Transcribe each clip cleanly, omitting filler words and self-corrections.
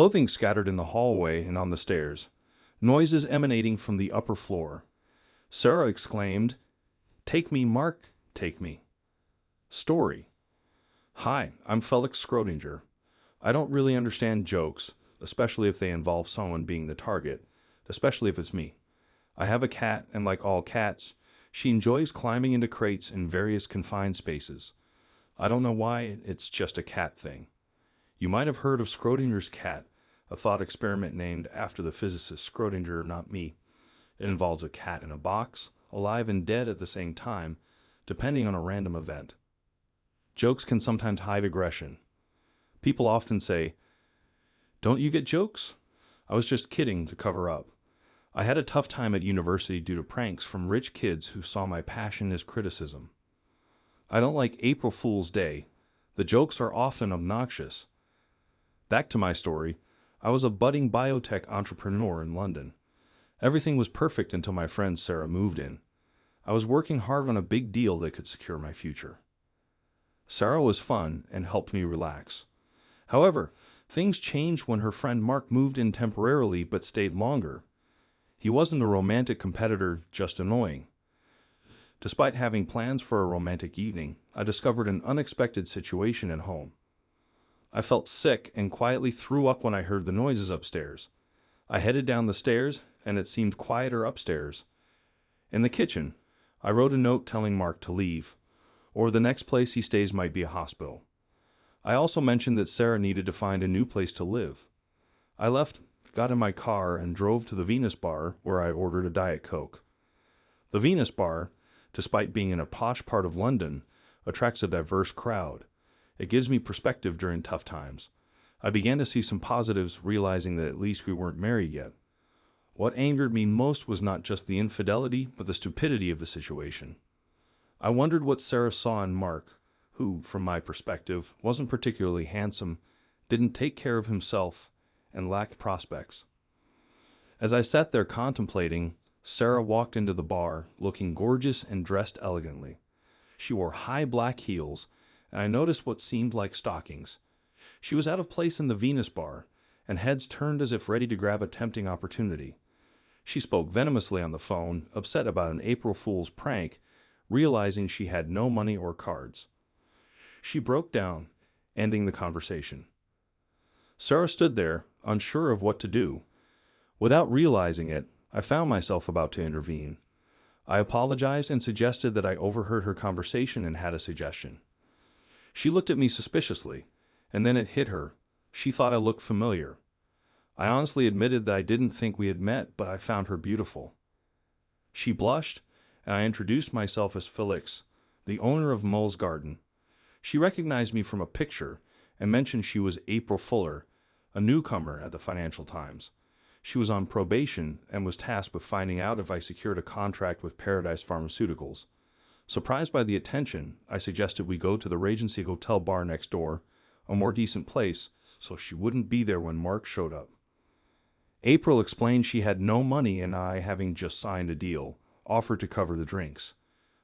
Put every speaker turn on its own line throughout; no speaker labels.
Clothing scattered in the hallway and on the stairs. Noises emanating from the upper floor. Sarah exclaimed, "Take me, Mark, take me." Story. Hi, I'm Felix Schrodinger. I don't really understand jokes, especially if they involve someone being the target, especially if it's me. I have a cat, and like all cats, she enjoys climbing into crates in various confined spaces. I don't know why, it's just a cat thing. You might have heard of Schrodinger's cat, a thought experiment named after the physicist Schrodinger, not me. It involves a cat in a box, alive and dead at the same time, depending on a random event. Jokes can sometimes hide aggression. People often say, "Don't you get jokes?" I was just kidding to cover up. I had a tough time at university due to pranks from rich kids who saw my passion as criticism. I don't like April Fool's Day. The jokes are often obnoxious. Back to my story. I was a budding biotech entrepreneur in London. Everything was perfect until my friend Sarah moved in. I was working hard on a big deal that could secure my future. Sarah was fun and helped me relax. However, things changed when her friend Mark moved in temporarily but stayed longer. He wasn't a romantic competitor, just annoying. Despite having plans for a romantic evening, I discovered an unexpected situation at home. I felt sick and quietly threw up when I heard the noises upstairs. I headed down the stairs, and it seemed quieter upstairs. In the kitchen, I wrote a note telling Mark to leave, or the next place he stays might be a hospital. I also mentioned that Sarah needed to find a new place to live. I left, got in my car, and drove to the Venus Bar, where I ordered a Diet Coke. The Venus Bar, despite being in a posh part of London, attracts a diverse crowd. It gives me perspective during tough times. I began to see some positives, realizing that at least we weren't married yet. What angered me most was not just the infidelity, but the stupidity of the situation. I wondered what Sarah saw in Mark, who, from my perspective, wasn't particularly handsome, didn't take care of himself, and lacked prospects. As I sat there contemplating, Sarah walked into the bar, looking gorgeous and dressed elegantly. She wore high black heels, and I noticed what seemed like stockings. She was out of place in the Venus Bar, and heads turned as if ready to grab a tempting opportunity. She spoke venomously on the phone, upset about an April Fool's prank, realizing she had no money or cards. She broke down, ending the conversation. Sarah stood there, unsure of what to do. Without realizing it, I found myself about to intervene. I apologized and suggested that I overheard her conversation and had a suggestion. She looked at me suspiciously, and then it hit her. She thought I looked familiar. I honestly admitted that I didn't think we had met, but I found her beautiful. She blushed, and I introduced myself as Felix, the owner of Mole's Garden. She recognized me from a picture and mentioned she was April Fuller, a newcomer at the Financial Times. She was on probation and was tasked with finding out if I secured a contract with Paradise Pharmaceuticals. Surprised by the attention, I suggested we go to the Regency Hotel bar next door, a more decent place, so she wouldn't be there when Mark showed up. April explained she had no money and I, having just signed a deal, offered to cover the drinks.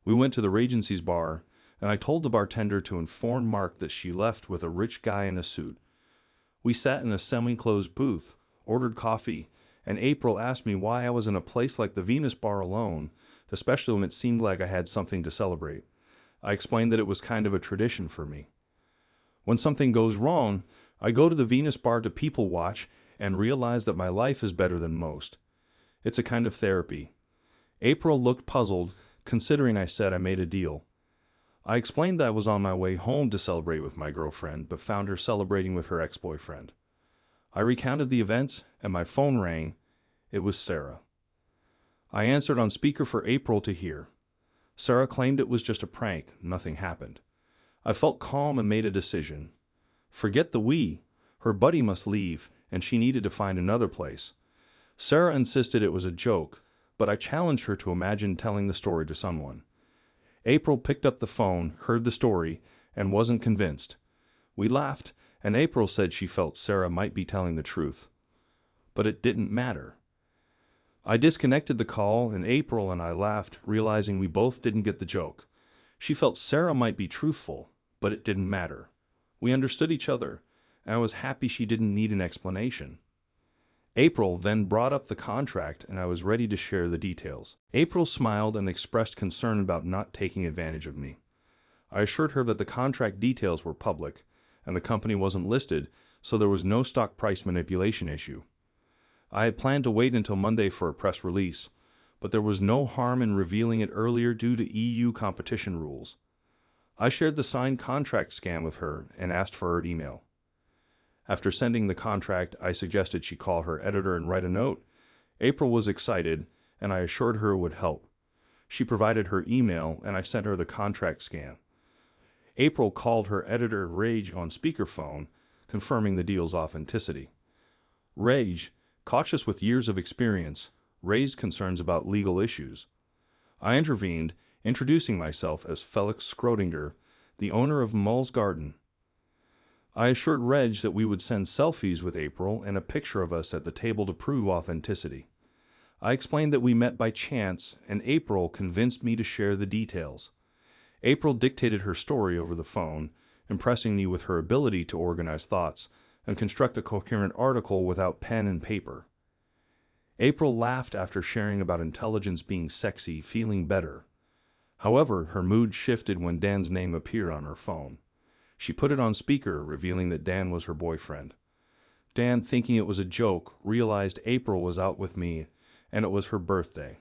We went to the Regency's bar, and I told the bartender to inform Mark that she left with a rich guy in a suit. We sat in a semi-closed booth, ordered coffee, and April asked me why I was in a place like the Venus Bar alone, especially when it seemed like I had something to celebrate. I explained that it was kind of a tradition for me. When something goes wrong, I go to the Venus Bar to people watch and realize that my life is better than most. It's a kind of therapy. April looked puzzled, considering I said I made a deal. I explained that I was on my way home to celebrate with my girlfriend, but found her celebrating with her ex-boyfriend. I recounted the events, and my phone rang. It was Sarah. I answered on speaker for April to hear. Sarah claimed it was just a prank, nothing happened. I felt calm and made a decision. Forget the we. Her buddy must leave, and she needed to find another place. Sarah insisted it was a joke, but I challenged her to imagine telling the story to someone. April picked up the phone, heard the story, and wasn't convinced. We laughed, and April said she felt Sarah might be telling the truth. But it didn't matter. I disconnected the call, and April and I laughed, realizing we both didn't get the joke. She felt Sarah might be truthful, but it didn't matter. We understood each other, and I was happy she didn't need an explanation. April then brought up the contract, and I was ready to share the details. April smiled and expressed concern about not taking advantage of me. I assured her that the contract details were public, and the company wasn't listed, so there was no stock price manipulation issue. I had planned to wait until Monday for a press release, but there was no harm in revealing it earlier due to EU competition rules. I shared the signed contract scan with her and asked for her email. After sending the contract, I suggested she call her editor and write a note. April was excited, and I assured her it would help. She provided her email, and I sent her the contract scan. April called her editor, Rage, on speakerphone, confirming the deal's authenticity. Rage, cautious with years of experience, raised concerns about legal issues. I intervened, introducing myself as Felix Schrodinger, the owner of Mull's Garden. I assured Reg that we would send selfies with April and a picture of us at the table to prove authenticity. I explained that we met by chance, and April convinced me to share the details. April dictated her story over the phone, impressing me with her ability to organize thoughts and construct a coherent article without pen and paper. April laughed after sharing about intelligence being sexy, feeling better. However, her mood shifted when Dan's name appeared on her phone. She put it on speaker, revealing that Dan was her boyfriend. Dan, thinking it was a joke, realized April was out with me, and it was her birthday.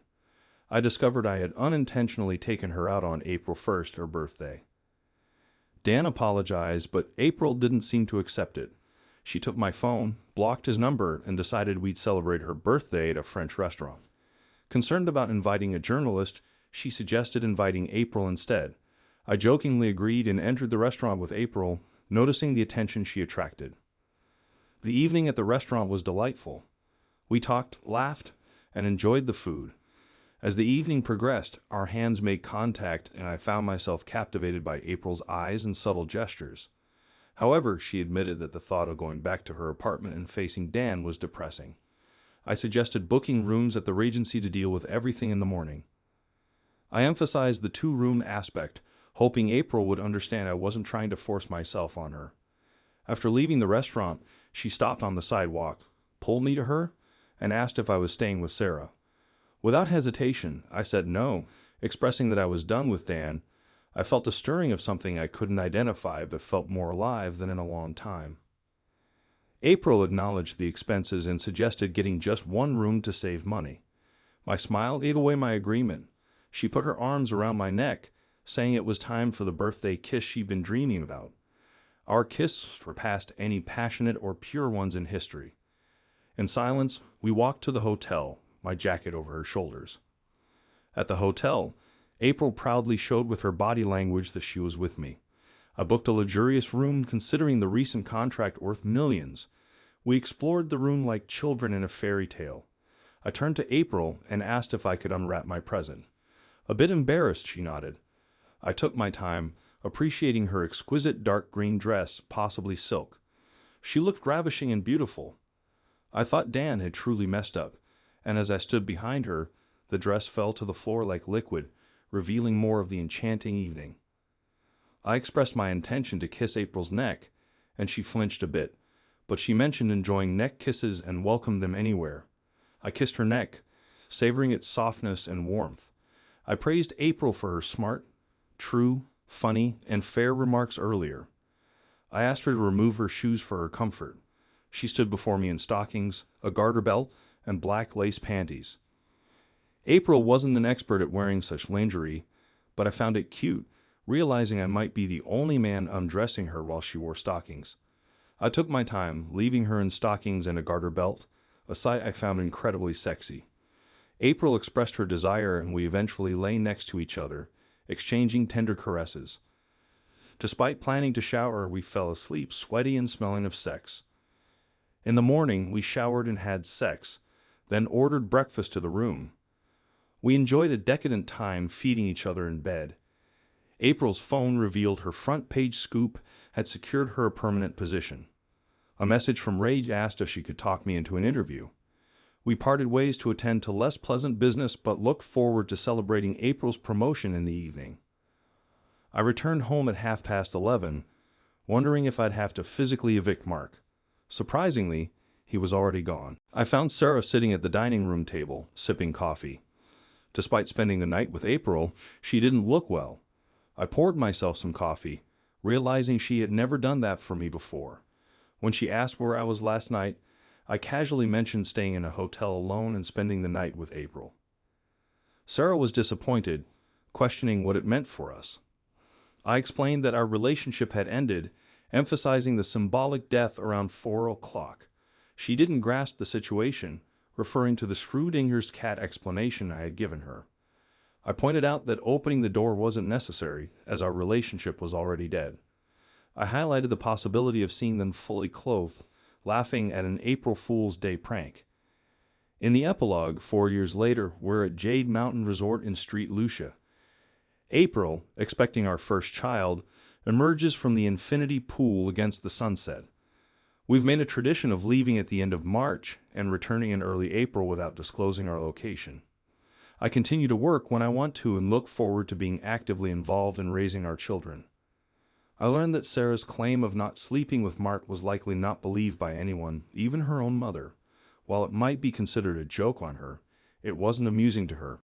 I discovered I had unintentionally taken her out on April 1st, her birthday. Dan apologized, but April didn't seem to accept it. She took my phone, blocked his number, and decided we'd celebrate her birthday at a French restaurant. Concerned about inviting a journalist, she suggested inviting April instead. I jokingly agreed and entered the restaurant with April, noticing the attention she attracted. The evening at the restaurant was delightful. We talked, laughed, and enjoyed the food. As the evening progressed, our hands made contact, and I found myself captivated by April's eyes and subtle gestures. However, she admitted that the thought of going back to her apartment and facing Dan was depressing. I suggested booking rooms at the Regency to deal with everything in the morning. I emphasized the two-room aspect, hoping April would understand I wasn't trying to force myself on her. After leaving the restaurant, she stopped on the sidewalk, pulled me to her, and asked if I was staying with Sarah. Without hesitation, I said no, expressing that I was done with Dan. I felt a stirring of something I couldn't identify but felt more alive than in a long time. April acknowledged the expenses and suggested getting just one room to save money. My smile gave away my agreement. She put her arms around my neck, saying it was time for the birthday kiss she'd been dreaming about. Our kiss surpassed any passionate or pure ones in history. In silence, we walked to the hotel, my jacket over her shoulders. At the hotel, April proudly showed with her body language that she was with me. I booked a luxurious room considering the recent contract worth millions. We explored the room like children in a fairy tale. I turned to April and asked if I could unwrap my present. A bit embarrassed, she nodded. I took my time, appreciating her exquisite dark green dress, possibly silk. She looked ravishing and beautiful. I thought Dan had truly messed up, and as I stood behind her, the dress fell to the floor like liquid, revealing more of the enchanting evening. I expressed my intention to kiss April's neck, and she flinched a bit, but she mentioned enjoying neck kisses and welcomed them anywhere. I kissed her neck, savoring its softness and warmth. I praised April for her smart, true, funny, and fair remarks earlier. I asked her to remove her shoes for her comfort. She stood before me in stockings, a garter belt, and black lace panties. April wasn't an expert at wearing such lingerie, but I found it cute, realizing I might be the only man undressing her while she wore stockings. I took my time, leaving her in stockings and a garter belt, a sight I found incredibly sexy. April expressed her desire, and we eventually lay next to each other, exchanging tender caresses. Despite planning to shower, we fell asleep, sweaty and smelling of sex. In the morning, we showered and had sex, then ordered breakfast to the room. We enjoyed a decadent time feeding each other in bed. April's phone revealed her front page scoop had secured her a permanent position. A message from Rage asked if she could talk me into an interview. We parted ways to attend to less pleasant business, but looked forward to celebrating April's promotion in the evening. I returned home at 11:30, wondering if I'd have to physically evict Mark. Surprisingly, he was already gone. I found Sarah sitting at the dining room table, sipping coffee. Despite spending the night with April, she didn't look well. I poured myself some coffee, realizing she had never done that for me before. When she asked where I was last night, I casually mentioned staying in a hotel alone and spending the night with April. Sarah was disappointed, questioning what it meant for us. I explained that our relationship had ended, emphasizing the symbolic death around 4 o'clock. She didn't grasp the situation, referring to the Schrodinger's cat explanation I had given her. I pointed out that opening the door wasn't necessary, as our relationship was already dead. I highlighted the possibility of seeing them fully clothed, laughing at an April Fool's Day prank. In the epilogue, 4 years later, we're at Jade Mountain Resort in Street Lucia. April, expecting our first child, emerges from the infinity pool against the sunset. We've made a tradition of leaving at the end of March and returning in early April without disclosing our location. I continue to work when I want to and look forward to being actively involved in raising our children. I learned that Sarah's claim of not sleeping with Mark was likely not believed by anyone, even her own mother. While it might be considered a joke on her, it wasn't amusing to her.